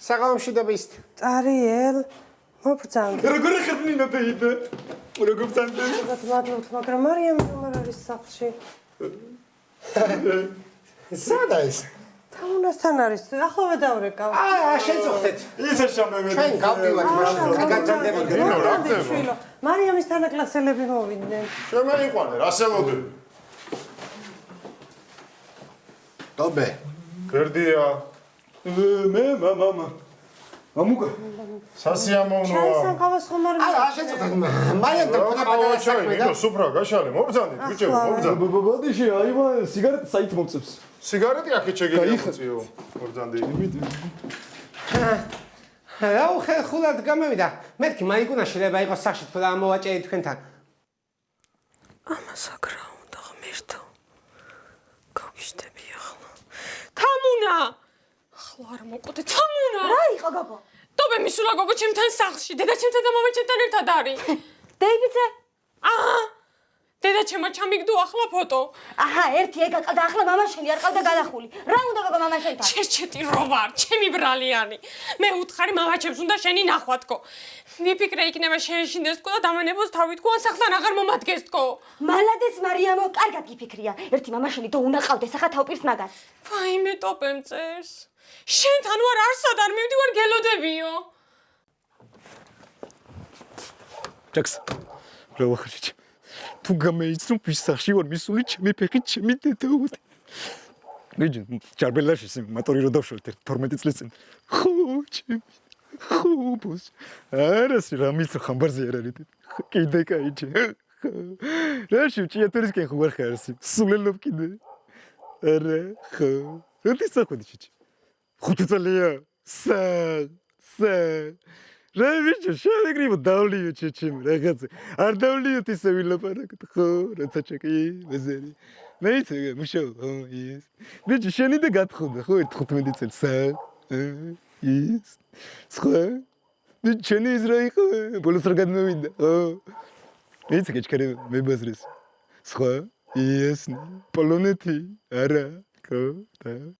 საღამოშიდობისთ. წარიელ, მობრძანდი. როგორ ხერნინა დაიდა? როგორ ბრძანდი? მადლობთ, მაგრამ მარიამი რომ არის სახლში. სადა ის? თამუნასთან არის, ახლავე დავრეკავ. შეწუხდეთ. ისე შემევედი. ჩვენ გავდივართ მაშინ რომ გაგრძელდებოდი. მარიამის თანაკლასელები მოვიდნენ. შემეიყვანე, რასე მოდი? დობე. გერდია. მე მამა. მამუკა. სასიამოვნოა. ჩაისან ყავას ხომ არ შეწუხდეთ. მარიამ და პატარა საქმე და სუფრა გაშალე, მობრძანდი, ბიჭები, მობრძანდი. ბოდიში, აივა სიგარეტი საით მოგწევს. სიგარეტი აქეთ შეგიძლია მოწიო, მობრძანდი. აუ ხულად გამოვიდა. მეთქი მაიგუნა შეიძლება იყოს სახში თქვა და ამოვაჭერი თქვენთან. ამას აქ რა უნდა ღმერთო. გავიშტები ახლა. თამუნა! ახლა არ მოკვდე თამუნა! რა იყო გოგო? დობე მისულა გოგო ჩემთან სახლში. დედა ჩემთან და მამა ჩემთან ერთად არის. დეივიდზე? აჰა. დედა ჩემმა ჩამიგდო ახლა ფოტო. აჰა, ერთი ეგ აყავდა ახლა მამაშენი არ ყავდა გადახული. რა უნდა გოგო მამაშენთან? ჩერჩეტი რო ვარ, ჩემი ბრალიანი. მე უთხარი მამა ჩემს უნდა შენი ნახვა თქო. ვიფიქრე იქნება შეეშინდეს თქო და დამანებოს თავი თქო, ან სახლთან აღარ მომადგეს თქო. მალადეს მარიამო, კარგად გიფიქრია. ერთი მამაშენი თო უნდა ყავდეს ახლა თავპირს მაგას. ვაიმე ტოპემ წერს. შენთან ვარ არსად არ მივდივარ გელოდებიო. ჯაქს. რა ვახერჩი. თუ გამეიცნო ფისახში ვარ მისული ჩემი ფეხი ჩემი დედაუდი. ვიჯი, ჯარბელაში სი მოტორი რო დავშალეთ 12 წლის წინ. ხო, ჩემი. ხო, ბოს. არასი რა მის ხამბარზე არ არის. კიდე кайჭი. რაში ჭიათურისკენ ხო არ ხარსი. სულელობ კიდე. არა, ხო. როდი საходи ჩიჩი. 5 წელია. სა. რა ვიცი, შევიგრიბო დავლიო ჩეჩემ რაღაცა. არ დავლიოთ ისე ვილაპარაკოთ, ხო, რაცა ჩაკი, მეზერი. მე იცი, მუშაობა, ის. ვიცი, შენი და გათხოდა, ხო, 15 წელს. ის. სხვა. ვიცი, შენი ის რა იყო, ბოლოს რა გადმოვიდა, ხო. ვიცი, კეჩქარი მებაზრეს. სხვა. ის. პოლონეთი. არა, ხო, და.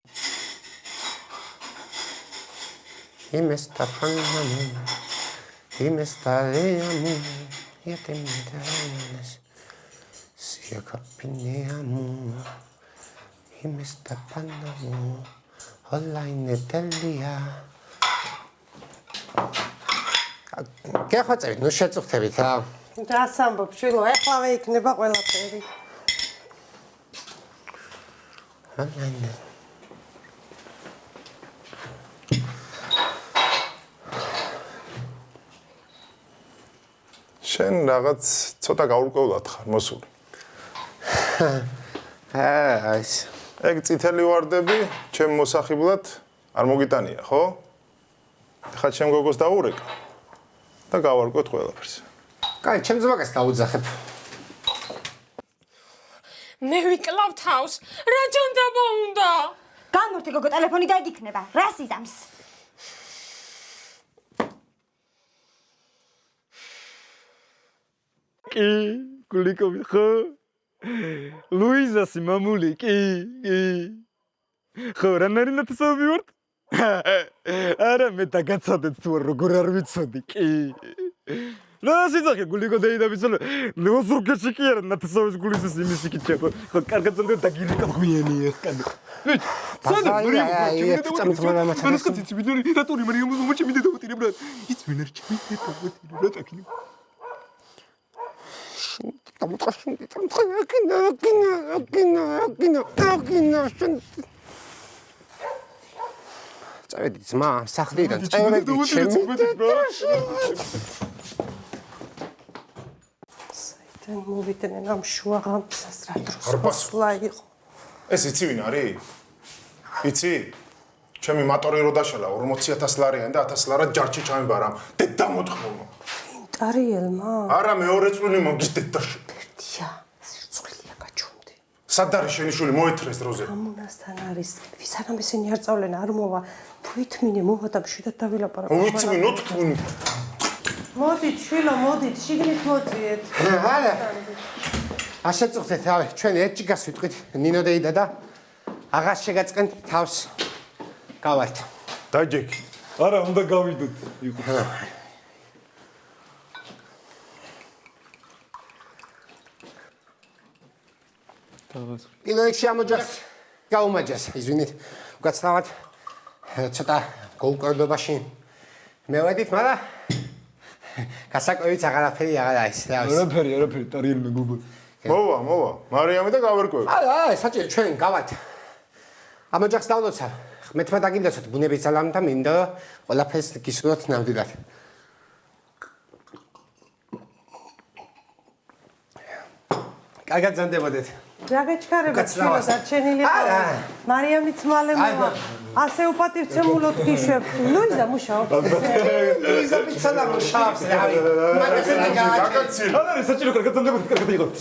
Imesta pannamu, imesta leamu, yatemitanes, sia capineamu, imesta pannamu, online telia. Què ხოცებით? ნუ შეწუხდებით რა. რას ამბობ, შვილო, ეხლავე იქნება ყველაფერი. Online. შენ რაღაც ცოტა გაურკვევლად ხარ მოსული. ეს ეგ წითელი ვარდები ჩემ მოსახიბლად არ მოგიტანია, ხო? ხა ჩემ გოგოს დაურეკა და გავარკვევთ ყველაფერს. კაი, ჩემ ზმაკას დაუძახებ. მე ვიკლავ თავს. რა ჯანდაბა უნდა? გამორთე გოგო ტელეფონი და ეგ იქნება. რა სიზამს? კი, გულიკოვი ხო? ლუიზასი მამული, კი. ხო, რა ნარინათსავი ვარ? არა, მე დაგაცადეთ თუ როგორ არ ვიცოდი, კი. რა სიძახე გულიკო დაიდაბიცო, ლოზურგეში კი არა ნათსავის გულისის იმისი კი ჩახო. ხო, კარგად ზონდა დაგირეკა ღვინიანია ხკანა. წავედი ძმა, სახლიდან წავედი ჩემი. საიდან მოვიდნენ ამ შუაღამისას რა დროს არ პასუხობს. ხსლა იყო. ეს იცი ვინ არის? იცი? ჩემი მატორი რო დაშალა 40000 ლარიანი და 1000 ლარად ჯარში ჩამიბარა. დედა მოთხოვნა. ტარიელმა? არა, მეორე წვლილი მოგისდეთ და დია, სირცხვილია გაჩუმდი. სად არის შენი შვილი მოეთრეს დროზე? ამუნასთან არის. ვისანამ ისინი არ წავლენ, არ მოვა. თვითმინე მოვა და მშვიდად დავილაპარაკო. ვიცი, ნოთქუნი. მოდით, შვილო, მოდით, შიგნით მოძიეთ. არა. შეწუხდეთ, რავი, ჩვენ ერთ ჭიგას ვიტყვით, ნინო დეიდა და აღარ შეგაწყენთ თავს. გავალთ. დაჯექი. არა, უნდა გავიდოთ. იყო. პირველ რიგში ამოჯახს გაუმაჯეს. იზვინით. უკაცრავად ცოტა გოუკრებობაში მევედით, მაგრამ გასაკვირიც აღარაფერი აღარ არის. რა არის? არაფერი, ტარიელი მეგობრებო. მოვა, მარიამი და გავერკვევი. არა, საჭირო ჩვენ გავართ. ამოჯახს დავლოცავ. მეთმა დაგინდაცოთ ბუნების ძალამ და მინდა რომ ყველაფერს გისურვოთ ნამდვილად. კარგად ზანდებოდეთ. რა გეჩქარება უკაცრავად. ჩვენო დარჩენილი არა. მარიამიც მალე მოვა ასე უპატივცემულოდ გიშვებ ლუიზა მუშაობს ლუიზა პიცალა მუშაობს რავი მაგას გააჩერე არა, საჭირო კარგად ზანდებოდეთ, კარგად იყოთ.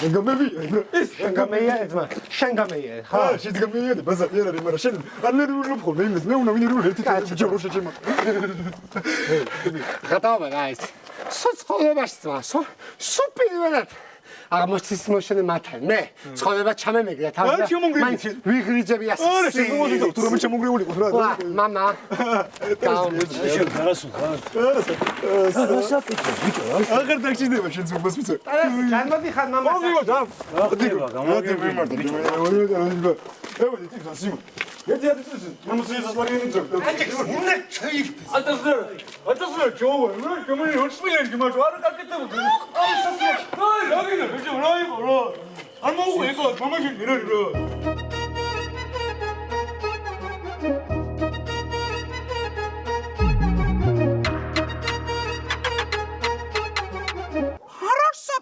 გამებია, ეს გამეია ერთმა შენ გამეია ხო შენ გამეია და ბაზარი არ არის, მაგრამ შენ არ ნერვიულობ ხოლმე იმას, მე უნდა მინერვიულ ერთი ჯორო შეჭემა. გადავა რა ის სოცხოლებაში ძმა სო პირველად აღმოჩნდა მოშენე მათთან მე ცხოვრება ჩამემეგრა თავი მაინც ვიღრიჯები ასე არა, შენ მომიწევ თუ რომ შემოგრეული ყოს რა. მამა აღარ დაგჭირდება შენ ზოგადად მიწევ. განმოდიხარ მამა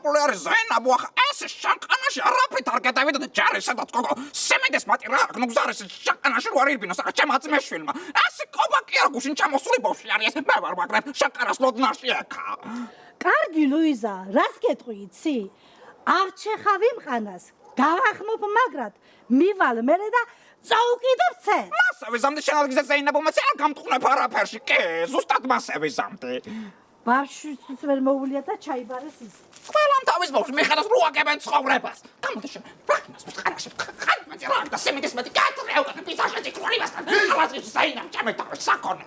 Populär sein, aber auch es ist Shankanashi, Arapitarget, da wieder Jerry said that Coco, Semides Matirak, Nuxaris, Shankanashi, Waribino, Chamats Meshfilm. As a Kobak, in Chamosulibo, Never Shankaras not Nashiaka. კარგი ლუიზა, რას გეტყვი იცი? არ ჩეხავი მყანას, გავახმობ მაგრად, მივალ მერე და წაუკიდებ ცენ. მასავე ზამდე შენალგიზა ზეინაბომაც არ გამტყუნებ არაფერში, კი, ზუსტად მასავე ზამდე. ბავშვისთვის ვერ მოუვლია და ჩაიბარეს ის. ყველამ თავის ბავშვს მიხედავს რო აგებენ ცხოვრებას. გამოდაშენ, პრაქტიკას ვსყარაში, ხანმაძე რა და სემიდეს მეტი კატრეო და პიცაშეთი ქრონებასთან. ალაზის ზეინამ ჩამეტავა საკონე.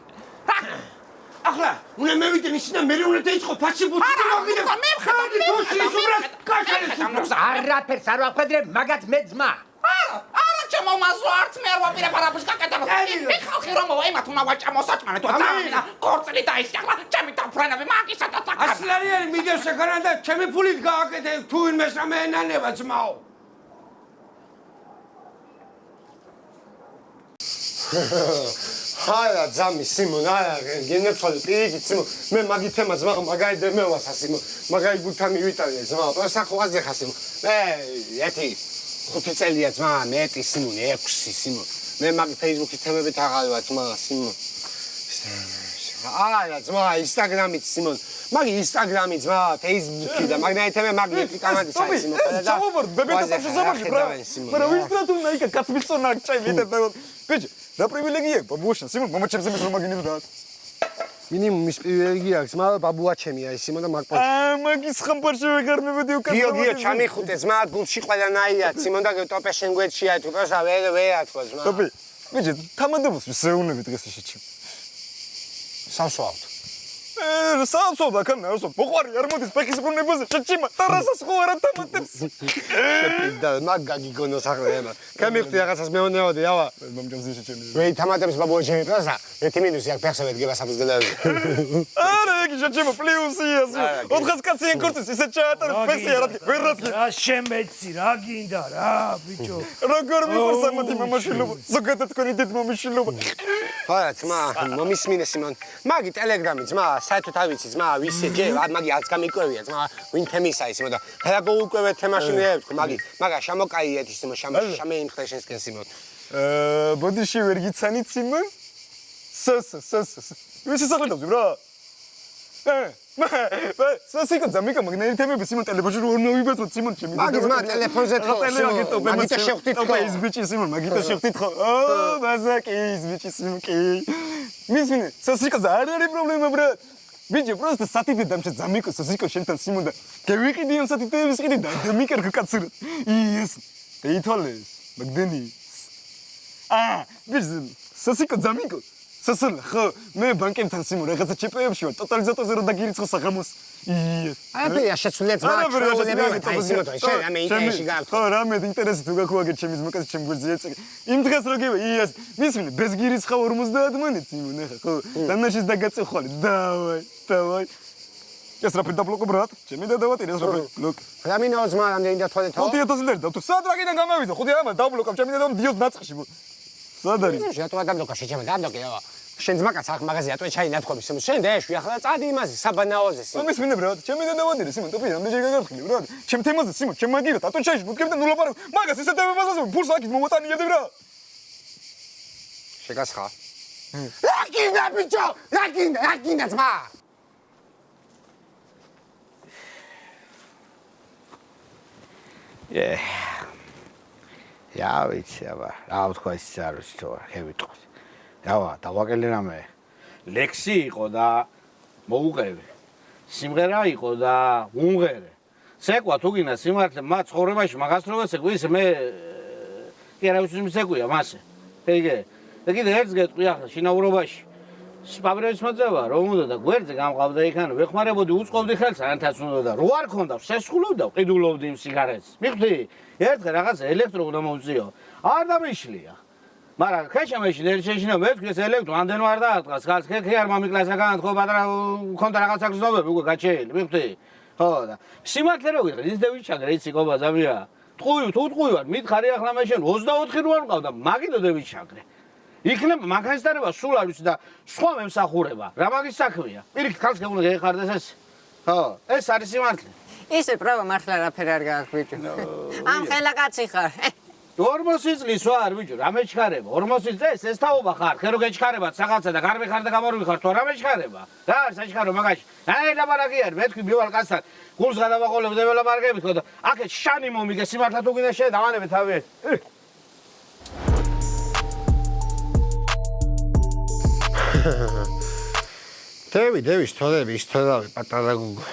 ახლა უნდა მევიდე ისინა მე უნდა დაიწყო ფაში ბუთი მოგიდე არაფერს არ ვახვედრე მაგათ მე ძმა არა ჩემო მასო არც მე არ ვაპირებ არაფერს გაკეთება მე ხალხი რომ მოვა იმათ უნდა ვაჭამო საჭმელე თუ წამინა კორწილი დაისახლა ჩემი დაფრენები მაგისა და თაკა ასლარიანი მიდევ შეგანა და ჩემი ფულით გააკეთე თუ ვინმე სამე ენანება ძმაო არა ძამი სიმონ არა გენეფხოლი პირიქით სიმონ მე მაგი თემა ძმა მაგარი დემევას ასიმონ მაგარი გულთან მივიტანე ძმა პროსახოაზე ხასიმონ მე ერთი 5 წელია ძმა მეტი სიმონ 6 სიმონ მე მაგი ფეისბუქის თემებით აღარ ვარ ძმა სიმონ არა ძმა ინსტაგრამით სიმონ მაგი ინსტაგრამი ძმა ფეისბუქი და მაგნაითები მაგი ერთი კამადის აი სიმონ და ჩავაბარ ბებეთა სამშობლოში ბრა მაგრამ ვინც თუ ნაიკა კაცმისონა ჩაიმიდე ბიჭი რა პრივილეგია ბაბუაშენ სიმონ მომაჩემზე მის რომ მაგინე და მინიმუმის პრივილეგია აქვს მაგრამ ბაბუაჩემია ის სიმონ და მაგპო მაგის ხამბარში ვეგარნებოდი უკაცრავად გიოგიო ჩამიხუტე ძმა გულში ყველანაირად სიმონ და ტოპე შენ გვერდშია თუ პროსა ვერ ათქვა ძმა ტოპი ბიჭი თამადებს ზეუნები დღეს შეჩი სამსვავთ სამსვავ და კანაოსო მოყარი არ მოდის ფეხის ბრუნებაზე შეჩიმა ტერასას ხო არა თამადებს და მაგა გიგონოს ახლა კამიხტი რაღაცას მეუნეოდი ავა მომჯამზე შეჩემი ვეი თამადებს ბაბუაჩემი პროსა ერთი მინუსი აქ ფეხსა ვედგება საფუძვლად არა იგი შეჩემა პლუსია 400 კაციან კურსის ისე ჩაატარებს ფეხი არა ვერ რადგენ რა შემეცი რა გინდა რა ბიჭო როგორ მიყვარს ამათი მამაშვილობა ზოგადად თქვენი დედმამიშვილობა არა ძმა მომისმინე სიმონ მაგი ტელეგრამი ძმა საერთოდ არ ვიცი ძმა ვისე ჯე მაგი არც გამიკვევია ძმა ვინ თემისა ისმო და რა გაუკვევე თემაში მე ვთქვი მაგი მაგა შამოკაიეთ ისმო შამეიმხრე შენსკენ სიმონ ბოდიში ვერ გიცანით სიმონ სს ვისი საყიდავდი რა სასიკო ძამიკა მაგნაირი თემები სიმონ ტელეფონში რო მოვიბეწოთ სიმონ ჩემი მაგი ძმა ტელეფონზე თქო მაგიტო შევხვდით ხო ის ბიჭი სიმონ მაგიტო შევხვდით ხო ო ბაზაკი ის ბიჭი სიმონ კი მისმინე სასიკო არ არის პრობლემა ბრა ბიჭი პროსტა სათიდე დამშე ძამიკო სასიკო შენთან სიმონ და გევიყიდი ამ სათიდეების ყიდი და დამიკერ კაცურად ის დაითვალეს მაგდენი ბიზ სასიკო ძამიკო სასოლა ხო მე ბანკებთან სიმო რაღაცა ჩიპეებში ვარ ტოტალიზატორზე რომ დაგირიცხო საღამოს არაფერია შეცვლია ძმა ხო რამე ინტერესი თუ გაქვაგეთ ჩემი ძმაკაცი ჩემ გვერდზე ეწერი იმ დღეს რო გივა იას მისმენი bez გირიცხავ 50 მონეტს სიმო ნახა ხო დანაშის დაგაწეხვალე დავაი ეს რა პედაბლოკო ბრატ ჩემი დადავატირე ეს რა ბლოკ რამინაო ძმა რამდენი დათვალე თავი 5000 ლარი დავთო სად რაგიდან გამავიდა ხოდი ამა დაბლოკავ ჩემი დადავ დიოს ნაწყში სად არის რატო დაბლოკა შეჭამა დაბლოკე შენ ძმაკაც აქ მაღაზია ატყვე ჩაი ნათქვამი სიმო შენ დაეშვი ახლა წადი იმაზე საბანაოზე სიმო ამის მინდა ბრატ ჩემი დადავატირე სიმო ტოპი რამდენჯერ გაგაფრთხილე ბრატ ჩემ თემაზე სიმო ჩემ მაგირა ატყვე ჩაი მუდგებდა ნულაპარო მაგას ისე დავებაზაზე ფულს აქ მომოტანიებდი რა შეგასხა რა გინდა ბიჭო რა გინდა ძმა Ja, ვიცი, აბა, რა ვთქვა ის არ ვიცი თუ რა ვიტყვი. რავა, დავაკელე რამე. ლექსი იყო და მოუყევი. სიმღერა იყო და უმღერე. ცეკვა თუ გინდა სიმართლე მათ ცხოვრებაში მაგას რო ვესეკვი ის მე კი რა ვიცი მისეკვია მასე. ეგე. და კიდე ერთს გეტყვი ახლა შინაურობაში. სპაბრევის მოძება რომ უნდა და გვერდზე გამყავდა იქან ვეხმარებოდი უწყობდი ხელს ანთაც უნდა და რო არ ქონდა შესხულობდა ყიდულობდი იმ სიგარეტს მიხვდი ერთხელ რაღაც ელექტრო უნდა მოვწიო არ დამიშლია მაგრამ ქეშამეში ერჩეშინა მეთქი ეს ელექტრო ამდენ ვარ დაარტყას ხალხ ხე არ მომიკლასაგან თქო პატარა ქონდა რაღაცა გზნობები უკვე გაჩეილი მიხვდი ხო და სიმართლე რო ვიყრი ის დევიჩაგრე იცი ყობა ზამია ტყუი თუ ტყუი ვარ მითხარი ახლა მე შენ 24 რო არ მყავდა მაგიდო დევიჩაგრე იქნება მაგასტარება სულ არ ვიცი და სხვა მემსახურება. რა მაგის საქმეა? პირიქით ხალხს გეუბნა გეხარდეს ეს. ხო, ეს არის სიმართლე. ისე პრავა მართლა რაფერ არ გაქვს ბიჭო. ამ ხელა კაცი ხარ. 40 წლის ვარ ბიჭო, რა მეჩქარება? 40 წელს ეს თაობა ხარ, ხე რო გეჩქარებათ რაღაცა და გარბე ხარ და გამორვი ხარ, თუ რა მეჩქარება? რა არის საჩქარო მაგაში? აი ლაბარაკი არის, მე თქვი მივალ კაცთან. გულს გადავაყოლებ და ველაბარაკებით ხო და აქეთ შანი მომიგე სიმართლე თუ გინდა შენ დავანებე თავი. დევი შთოდები შთოდავი პატარა გუგო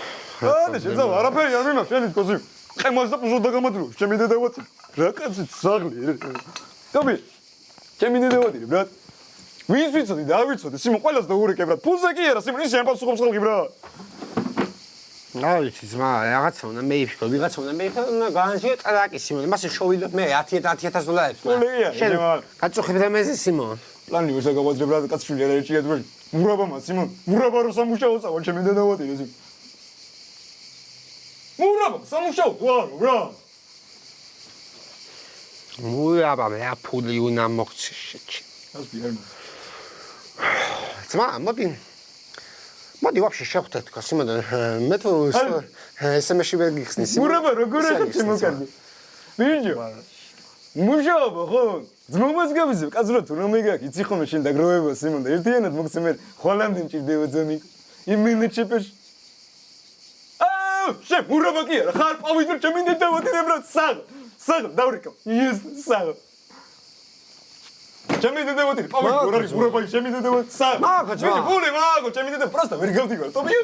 არა შეძა არაფერი არ მინდა შენი თქოსი ყემას და პუზო დაგამატრო ჩემი დედავატი რა კაცი ძაღლი ტობი ჩემი დედავატი ბრატ ვის ვიცოდი და ვიცოდი სიმო ყველას და ურეკე ბრატ ფულზე კი არა სიმო ის შემპას უყობს ხალხი ბრატ აი ძმა რაღაცა უნდა მეიფიქრო ვიღაცა უნდა მეიფიქრო უნდა განშიო ტრაკი სიმო მასე შოვიდო მე 10000 დოლარებს შენ გაწუხებ და მეზე სიმო პლანი ვერ შეგავაძრებ რა კაცშვილი არ ეჭია ძველი მურაბამა სიმონ მურაბა რო სამუშაო წავა ჩემი დედავატი ეს მურაბა სამუშაო ვარო რა მურაბა მე აფული უნდა მოხცი შეჭი ას ბიერ ძმა მოდი ვაფშე შევხვდეთ თქო სიმონ მე თუ SMS-ში ვერ გიხსნის სიმონ მურაბა როგორ ახლა შემოკარდი ბიჭო მუშაობა ხო ძმობას გავიზებ კაცრო თუ რომ ეგაკი იცი ხოლმე შენ დაგროვება სიმონ და ერთიანად მოგცე მე ხოლამდე მჭირდება ძმი იმ მინუჩეპეში შენ მურაბა კი არა ხარ პავიდურ ჩემი დედავატი ბრატ საღ დავრიკავ ის საღ ჩემი დედავატი პავიდურ არის მურაბა ჩემი დედავატი საღ მაგო ძმა ბული მაგო ჩემი დედა პროსტა ვერ გავდივარ ტობი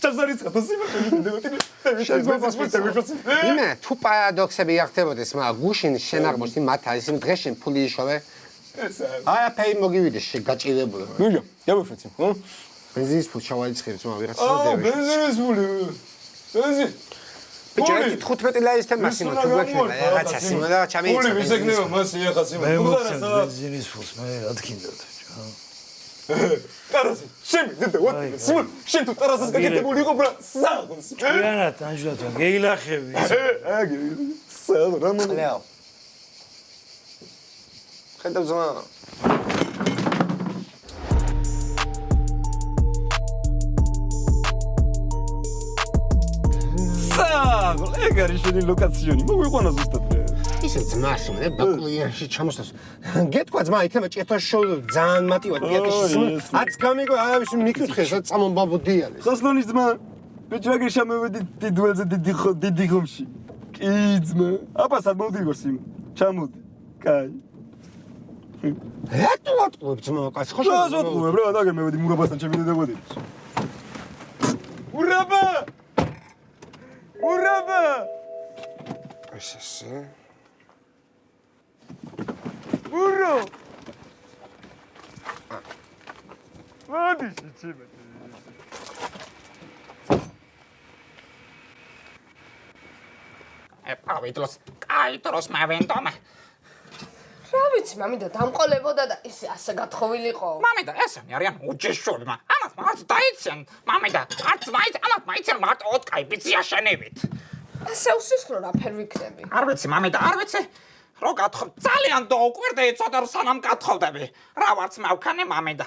ჩასარიცხა სიმონ ჩემი დედავატი იმე თუ პარადოქსები ახდებოდეს მაგრამ გუშინ შენ აღმოჩნდი მათ არის იმ დღეს შენ ფული იშოვე აი ფეი მოგივიდეს შეგაჭირებული ნუჟა გავიფრიცი ხო ბენზინის ფულს ჩავარიცხებ ძმა ვიღაცა დევი ბენზინის ფული ბენზინ ბიჭო 15 ლარის თემა სიმონ თუ გვექნება რაღაცა სიმონ და ჩამიიწა ფული ვისეკნება მასი ახლა სიმონ მე მოგცემ ბენზინის ფულს მე რა თქინდათ ტარასი შენ დედავატი სიმონ შენ თუ ტარასას გაკეთებული იყო ბრა საღოს იანათ ანჟლათან გეილახები აგი საღ რა ლეო ხედავ ძმა საღ ეგ არის შენი ლოკაციონი მოიყვანა ზუსტად ისე ძმა სიმონ ბაკულიანში ჩამოსდას გეთქვა ძმა იქნება ჭეთოს შოუ ძალიან მატივად პიაკეში აც გამიგო არავის მიკითხეს რა წამომბაბოდიალეს ხოსლონის ძმა ბიჭრაგე შამოვედი დიდველზე დიდი ხომში კი ძმა აპას არ მოვდივარ სიმონ ჩამოდი კაი რატო ვატყუებ ძმა კაც ხო რა ვატყუებ რა დაგემევედი მურაბასთან ჩემი დედავატი ურაბა ესე ურო მოდი შეჩება პავითლოს კაი დროს მევენდომა რა ვიცი, მამიდა დამყოლებოდა და ისე ასე გათხოვილიყო. მამიდა ესენი არიან უჯეშური, ამათ მართ დაიციან. მამიდა არც მაიც ამათ მაიციან მარტო ოტკაი ბიძია შენებით. ასე უსისხლო რა ფერ ვიქნები. არ ვიცი, მამიდა, არ ვიცი. რო გათხოვ ძალიან დაუკვირდე ცოტა სანამ გათხოვდები. რა ვარც მავქანე მამიდა.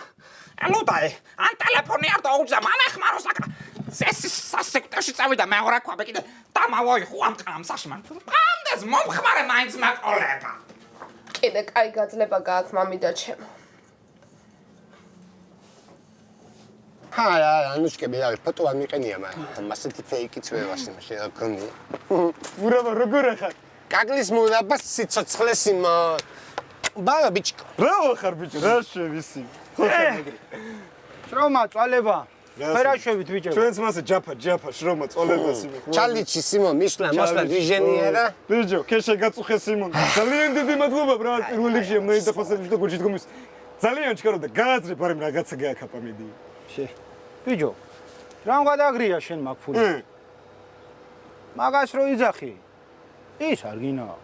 ელოდაე, ან ტელეფონი არ დაუჯდა, მამეხმარო საკა. ეს სასექტეში წავიდა მეორე ქვაბე კიდე დამავოიხო ამ ყამსაში მან. ამდენს მომხმარე მაინც მაკოლება. კიდე კაი გაძლება გააქვს მამიდა ჩემო. ანუშკები არის ფოტო არ მიყენია მაგრამ ასეთი ფეიკიც ვევას იმაში რა გქონია. ურაბა როგორ ახარ? კაკლის მურაბა სიცოცხლეს იმ ბალა ბიჭკო. რა ვახარ ბიჭო? რა შევისი? შრომა წვალება. ფერაშევით ბიჭო. ჩვენც მასე ჯაფა შრომა წვალებას იმი. ჩალიჩი სიმონ მისლა მასლა ვიჟენიერა. ბიჭო, ქეშე გაწუხე სიმონ. ძალიან დიდი მადლობა ბრატ, პირველ რიგში მე და ფასები და გოჩით გომის. ძალიან ჩქარო და გააზრებ არემ რაღაცა გააკაპა მიდი. ბიჭო, რამ გადაგრია შენ მაგფული? მაგას რო იძახი. ის არ გინაა.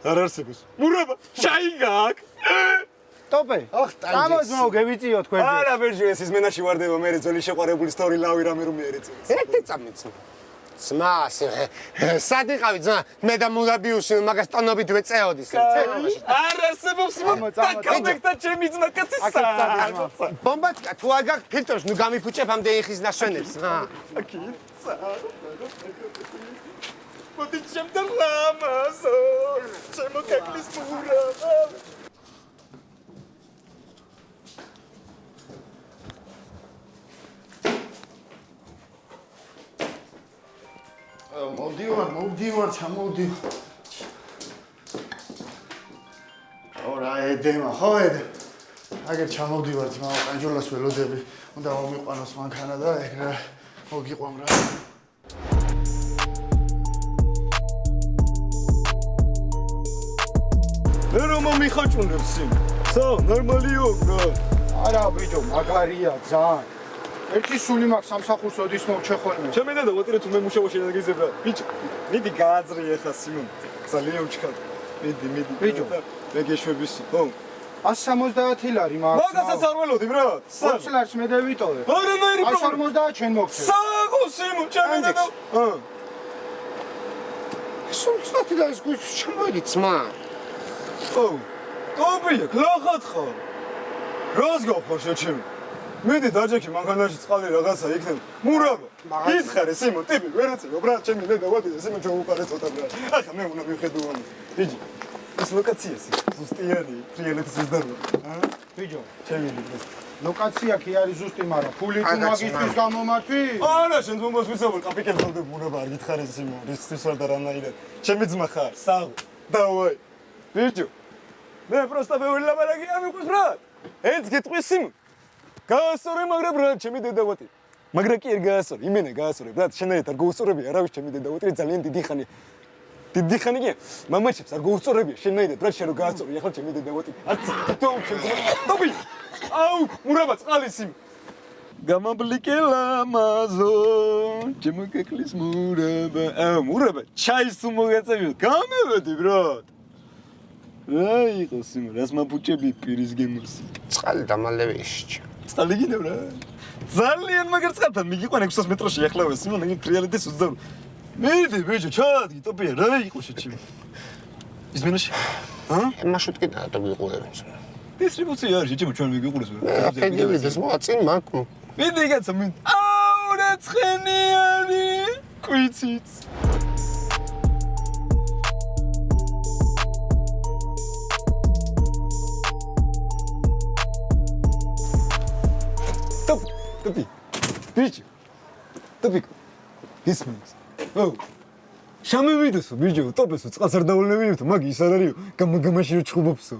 არ არსებს. მურაბა, შაი გააკ. ტოპე. ოხ, წამოს მოგევიწიო თქვენ. არა ბერჯი ეს მენაში ვარდება მე ძველი შეყვარებული სტორი ლავი რამე რომ მიერიწეს. ერთი წამიც. ძმა, სად იყავი ძმა? მე და მურაბიუსი მაგას ტონობით ვეწეოდი. არ არსებობს და ჩემი ძმა კაცისა. ბომბატკა თუ არ გაქვს ფილტრს, ნუ გამიფუჭებ ამდე იხის ნაშვენებს. კიცა. მოდი ჩემთან ლამაზო. ჩემო კაკლის მურაბა. მოვდივარ, ჩამოვდივარ. ორა ედემა, ხო ედე. აგერ ჩამოვდივარ, ძმა, ყანჯოლას ველოდები. უნდა მომიყვანოს მანქანა და ეგ რა მოგიყვამ რა. მე რომ მომიხაჭუნებს სიმ. სა, ნორმალიო რა. არა ბიჭო, მაგარია ძალიან. ერთი სული მაქვს სამსახურს ოდის მოვჩე ხოლმე. ჩემი და ვატირე თუ მე მუშაობაში დაგიზებდა. ბიჭო, მიდი გააძრიე ხა სიმონ. ძალიან უჩქარ. მიდი. ბიჭო, მე გეშვებისი, ხო? 170 ლარი მაქვს. მაგასაც არ ველოდი ბრატ. 20 ლარს მე დავიტოვე. არა, ნაირი პრობლემა. 150 ჩვენ მოგცე. საღო სიმონ, ჩემი და სულ 20 ლარის გვის ჩამოიდი ძმა. ო, ტობია, გლახად ხო? რას გავხარ შეჩემი? მიდი დაჯექი მანქანაში წყალი რაღაცა იქნება. მურაბა. გითხარე სიმონ, ტიპი, ვერაცეო, ბრატ, ჩემი და დავატირე სიმონ ჩვენ უყარე ცოტა ბრატ. ახლა მე უნდა მივხედო ამას. ბიჭი, ეს ლოკაციას ზუსტიანი, ფრიალეთის ზუსტარვა. ბიჭო, ჩემი ბიჭი. ლოკაცია კი არის ზუსტი, მაგრამ ფული თუ მაგისტრის გამომართვი? არა, შენ მომოს ვიცავარ, კაპიკელს მომდებ მურაბა, არ გითხარე სიმონ, რისთვის ვარ და რანაირად. ჩემი ძმა ხარ, საღო. დავაი. ბიჭო. მე პროსტა ბევრი ლაბარაკი არ მიყვეს ბრატ. ეს გეტყვის სიმონ. გაასწორე მაგრამ ბრატ, ჩემი დედავატი. მაგრამ კი არ გაასწორე, იმენა გაასწორე ბრატ, შენერეთ არ გაუსწორებია, არავის ჩემი დედავატი ძალიან დიდი ხანია. დიდი ხანი კი მამაჩებს არ გაუსწორებია, შენერეთ ბრატ, შენ რო გაასწორე, ახლა ჩემი დედავატი. არც თვითონ ჩემი. აუ, მურაბა წყალი სიმონ. გამაბლიკე ლამაზო, ჩემო კაკლის მურაბა. აუ, მურაბა, ჩაის თუ მოგაწევი, გამევედი ბრატ. რა იყო სიმონ, რას მაფუჭები პირის გემოს? წყალი დამალევე ისჭი. წყალი გინევ რა. ძალიან მაგარ წყალთან მიგიყვან 600 მეტროში ახლავე სიმონ, იგი ფრიალეთის უძდავ. მიდი ბიჭო, ჩაადგი ტოპია, რა იყო შეჩიმ. ის მენაში? მაშუთ კი და გიყურებენ. დისტრიბუცია არის შეჩიმ ჩვენ მიგიყურეს. აფენდილი ეს მოაწინ მაგ. მიდი კაცო, მიდი. აუ, რა ცხენიანი. კვიციც. ტოპი. ბიჭო. ტოპიკო. ისმის. ო. შამევიდესო ბიჭო, ტოპესო, წყალს არ დავალნებინებთ, მაგ ის არ არისო, გამაში რო ჩხუბობსო.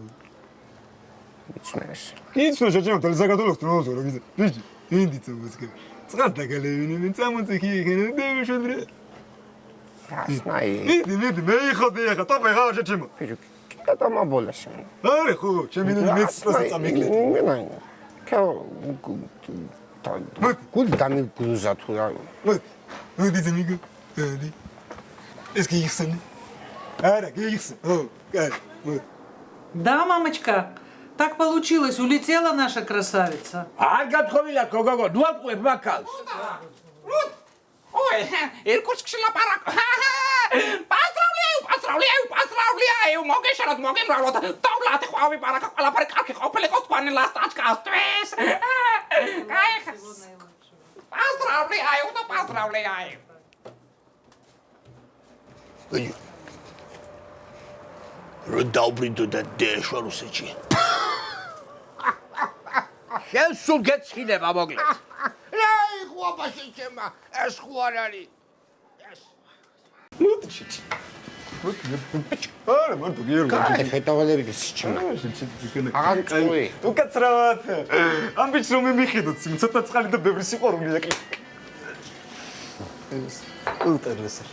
იცნეს. იცნო შეჭამ თელ საქართველოს დროზე რა გიზა. ბიჭო, ინდი წამოსკე. წყალს დაგალებინებინ, წამოწე კი იქნება, მე შედრე. ასნაი. მიდი, მე იხოდი ახლა, ტოპე ხარ შეჭამო. ბიჭო, და მაბოლეს. არა ხო, ჩემი მეც წამიგლე. გული დამიგუზა თუ რა. მოდი ძმიგო. ეს გიხსენი? არა, გიხსენ. ო, კაი. Да, мамочка, так получилось, улетела наша красавица. არ გათხოვილა გოგო, ნუატყუებ მაქალს. ой, иркутскში ლაპარაკო. პასტრავლია, მოგეშალოთ, მოგემრავლოთ. დავლათ ხვავი პარაკა, ყველაფერი კარგი ყოფილიყო თქვენი ლასტაჩკასთვის. კაი. პასტრავლია. რო დაუბრინდო და დეშვა რუსეთში. შენ სულ გეცხინება მოგლეთ. რა იყო აბაში ჩემა? ეს ხო არ არის. არა, მარტო გიორგი. კაი, ფეტავალები გისჩიმა. აღარ წვი. თუ კაცრავად. ამბიც რომ მიმიხედოთ, ცოტა წყალი და ბევრი სიყვარულია კი. ეს ულტერლესი.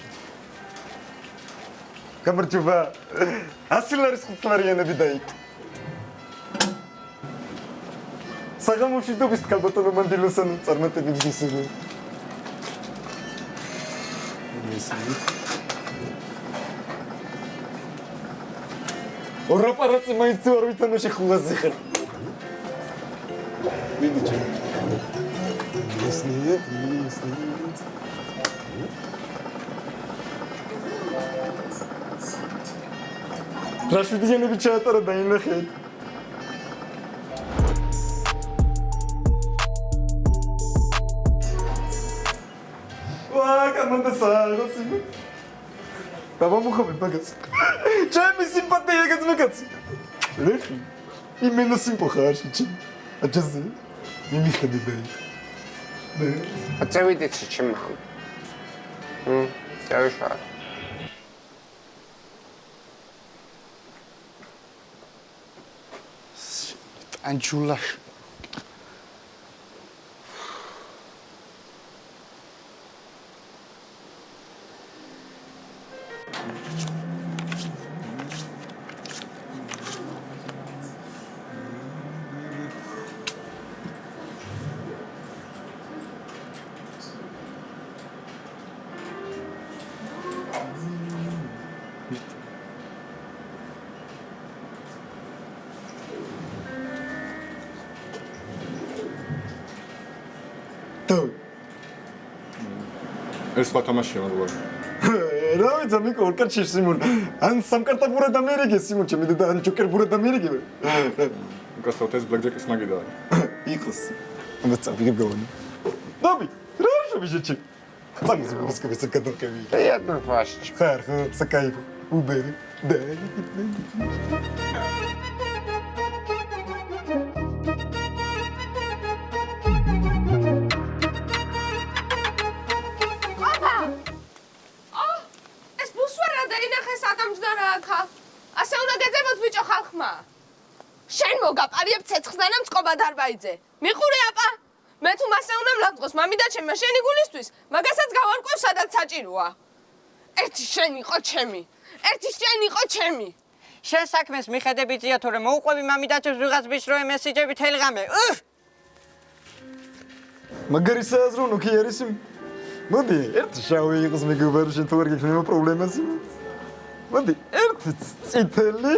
გამარჯობა. 100 ლარის ხუთლარიანები დაიკ. საგამოშვიდობის კალბატონო მანდილოსან წარმატებებს გისურვებ. ორაპარაცი მაინც არ ვითამაშე ხულაზე ხარ. მიდი ჩემ. ესნიე. რაშვიდიანები ჩაატარა და ინახეთ. ვა, კამანდა საღოსი. ბაბა მუხამე ბაგას. ჩემი სიმპათია გაწმეკაცი. ლეხი. იმენა სიმპოხარში ჩემ. აჯაზე. მიმიხედე და. აწევიდეთ ჩემმა. დავიშვა. ანჯულაშ ეს სხვა თამაშია მაგალითად. რა ვიცი, მიკო ორკარჩი სიმონ. ან სამკარტაბურად ამერიკე სიმონ ჩემი და ან ჯოკერბურად ამერიკე. გასავთ ეს ბლეკჯეკის მაგიდა. იყოს. უნდა წავიდე გოვანი. დაბი, რა შევიჟეჩი. წამის მოსკოვის კადოკები. Приятно ваше. Хорошо, საკაიფ. უბერი. და. ასე უნდა გეძებოთ ბიჭო ხალხმა. შენ მოგაპარიებ ცეცხლსა და მწყობა დარბაიძე. მიყურე აპა? მე თუ მასე უნდა მლაპყოს მამიდა ჩემმა შენი გულისთვის, მაგასაც გავარკვევ სადაც საჭიროა. ერთი შენ იყო ჩემი. ერთი შენ იყო ჩემი. შენ საქმეს მიხედებიწია თუ რომ მოუყვები მამიდაჩემს ვიღაც ბიჭროე მესიჯები თელღამე. მაგარი სააზრო ნუქი არის. მოდი, ერთი შავი იყოს მეგობარი შენ თუ არ გიქნება პრობლემას. მოდი, ერთი წითელი,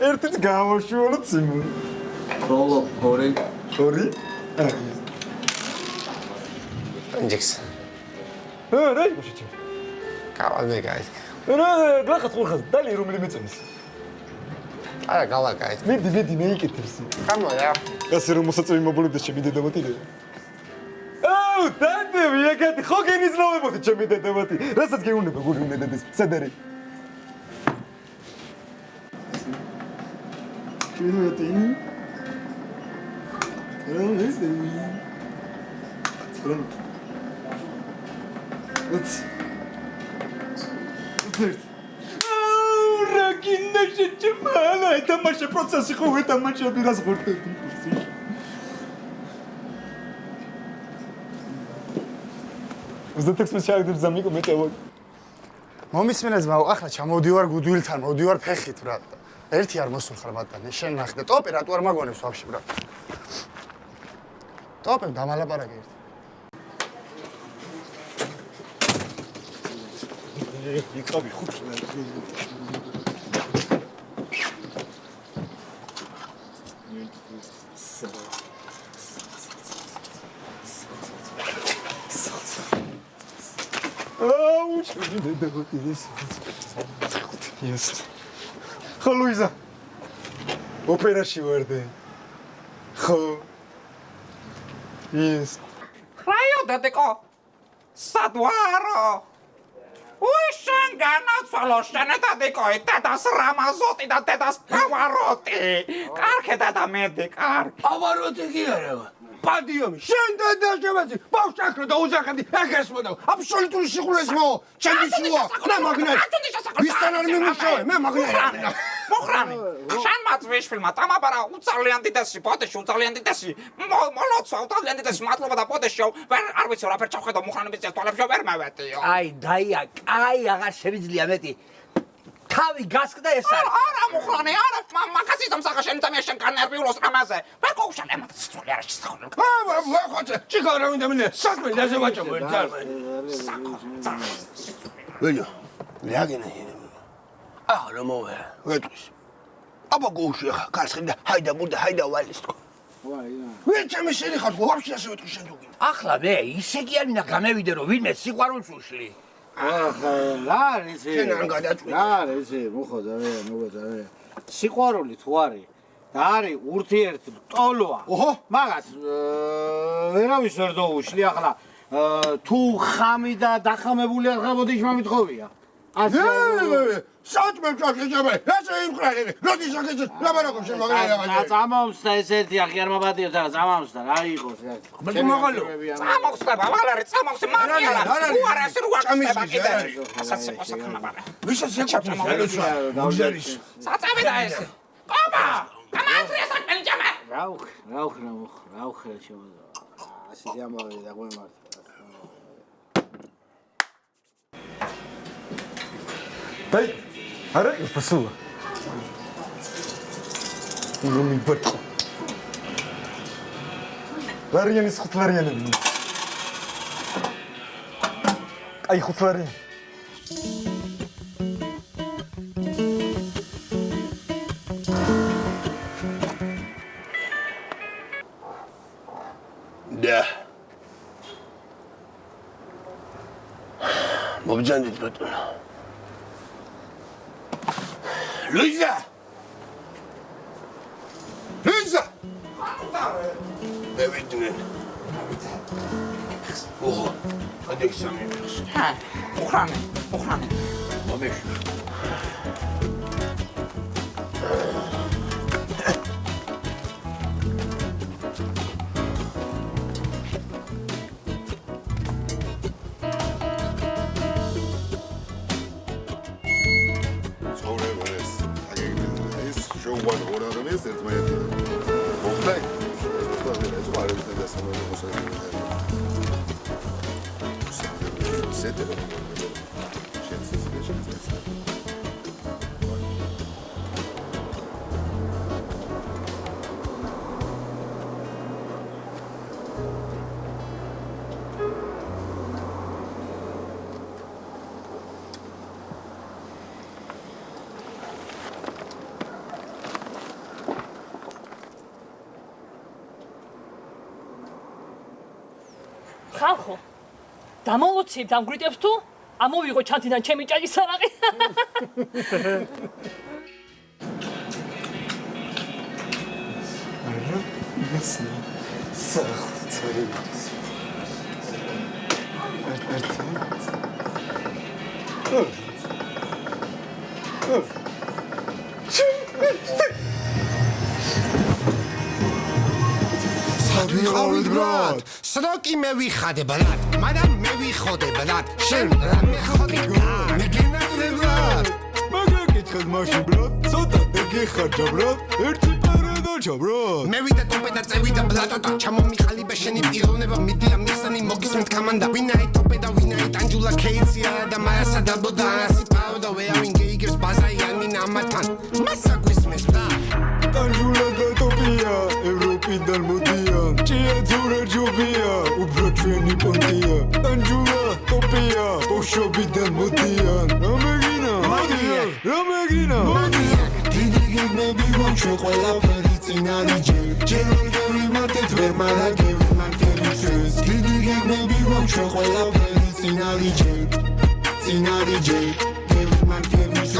ერთიც გამოვშუალოთ სიმონ. ბოლო ორი. ორი? ინჯექს. რა იყო შეჭი? გავალ მეგაის. რაღაც ხურხას დალი რომელი მეწონის. არა, გავაკაი. მიდი მე იკეთებს. გამოია. ასე რომ მოსაწევი მობლობდეს ჩემი დედამატი. აუ, დადები, ეკეთი ხო გენიზნავებოდი ჩემი დედამატი. რასაც გეუბნება გული უნდა დედეს. სად არის? Киротин. Ракинна шечмала, это маша процесс ху, это маша разгортет. ზეთექს მეჩაგდებ ზამიკო მეწევო. მომისმენეთ მაო, ახლა ჩამოვდივარ გუდვილთან, მოვდივარ ფეხით, ბრატ. ერთი არ მოსულხარ ბატონი, შენ ნახე და ტოპი რატო არ მაგონებს ვაფშე ბრატ. ტოპი დამალაპარაკე ერთი. იყავი ხუთი. აუ, შეიძლება დაგოდეს. Jest. Ხო, ლუიზა. ოპერაში ვარდე. ხო. Jest. რაიო დედიკო. სადვარო. უშენ განაცვალო შენ დედიკო, დედას რამაზოტი და დედას პავაროტი. კარგე დედა მედი, კარგი. პავაროტი კი არა. პადიომი, შენ დედა შემეცი, ბავშვაკრო და უზახები, ეხესმოდა. აბსოლუტური სიხურეს მო, ჩემი შუა. და მაგნაი. ვისთან არ მიმუშავე, მე მაგნაი. მოხრანი. შენ მაწვეშ ფილმა თამაბარა უცალიან დიდესი, პოტეში უცალიან დიდესი. მოლოცვა უცალიან დიდესი, მადლობა და პოტეში. არ ვიცი რა ფერ ჩავხედო მოხრანების წელებში ვერ მევეტიო. აი, დაია, კაი აღარ შევიძლია მეტი. თავი გასკდა ეს არის. არა მოხრანი, არა, მაგასი დამსახა შენ თამია შენ კანერვიულოს რამაზე. ვერ გოუშან ემათ სული არა შესახული. ხოჭე, ჭიქა რა მინდა მინდა, საქმე დაზე ვაჭამო ერთად. ვეჯო, რეაგენა ჰინე. არა მოვა, ვეტყვის. აბა გოუში ხა, კაცხი ჰაიდა ბუდა, ჰაიდა ვალისტო. ვინ ჩემი შენი ხარ, ვაფშე ასე ვეტყვის შენ თუგი. ახლა მე ისე კი არ მინდა გამევიდე რომ ვინმე სიყვარულს უშლი. ახლა რა არის ეს? შენ არ გადაწყვეტ. რა არის ეს? მოხდა მე, მოგეცა მე. სიყვარული თუ არის და არის ურთიერთმტოლოა. ოჰო, მაგას ვერავის ვერ დაუშლი ახლა. თუ ხამი და დახამებული არ ხაბოდიშ მომითხოვია. ასე საჭმე ჩაშეჭმე, ესე იმხრალი, როდი შეგეძ, ლაბარაკობ შენ მაგალითად. წამომსდა ეს ერთი ახი არ მაბადიოთ და წამომსდა რა იყოს რა. მე მოგალო. წამოხსდა მაგალარი, წამოხსდა მაგალარი. უარა ეს რუა ხსება კიდე. ასაც ეკოსაკნა ბარა. ვისაც ეკოცა მაგალოცვა. მუზერის. საწამი და ეს. აბა, გამანტრია საჭმელი ჯამა. რაუხ რა შემოძა. ასეთი ამბავი და გვემართ. Дай, არა, спасибо. Ну, ми бъртко. Ларияни с хутларияни. Ай, хутларияни. Да. Мобжандит братан. Луиза! Луиза! Давиднен. Ого, адек сами бирс. Ха, მოხრანი. Мамеш. უგან ორ ადამიანს ერთმანეთი მოხდა ეს ხო არის და სამოდი მოსაკლია სეტება ხალხო დამოვუცებ დამგვიტებს თუ ამოვიღო ჩანთიდან ჩემი ჭაჭის სარაყი არა ისე საერთოდ ვიყავით ბრატ, სროკი მე ვიხადე ბრატ, მაგრამ მე ვიხოდე ბრატ, შენ რა მეხოდი მე გენატლე ბრატ. მაგრამ კითხეთ მაშინ ბრატ, ცოტა გეხარჯა ბრატ, ერთი პარადოჩა ბრატ. მე ვიდა ტოპე და წევიდა ბრატო, ჩამომიხალიბე შენი პიროვნება, მიდია მიხსენი მოგისმენთ კამანდა, ვინაი ტოპე და ვინაი ტანჯულა ქეიცია და მარასა დაბოდა ასი პაუდა ვეავინ გეიგებს ბაზაიანი ნამათან. მასა გვისმენთ ჩვენ ყველაფერი წინ არის ჯერ ვიმართეთ ვერ მარაგები მართელი ჩვენს დიდი გეგმები გვაქვს ჩვენ ყველაფერი წინ არის ჯერ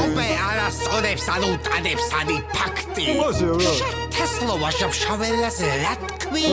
ოპე არასწორებს ანუ ტანებს ანი ფაქტი. თესლობა შავშაველას რა თქვი?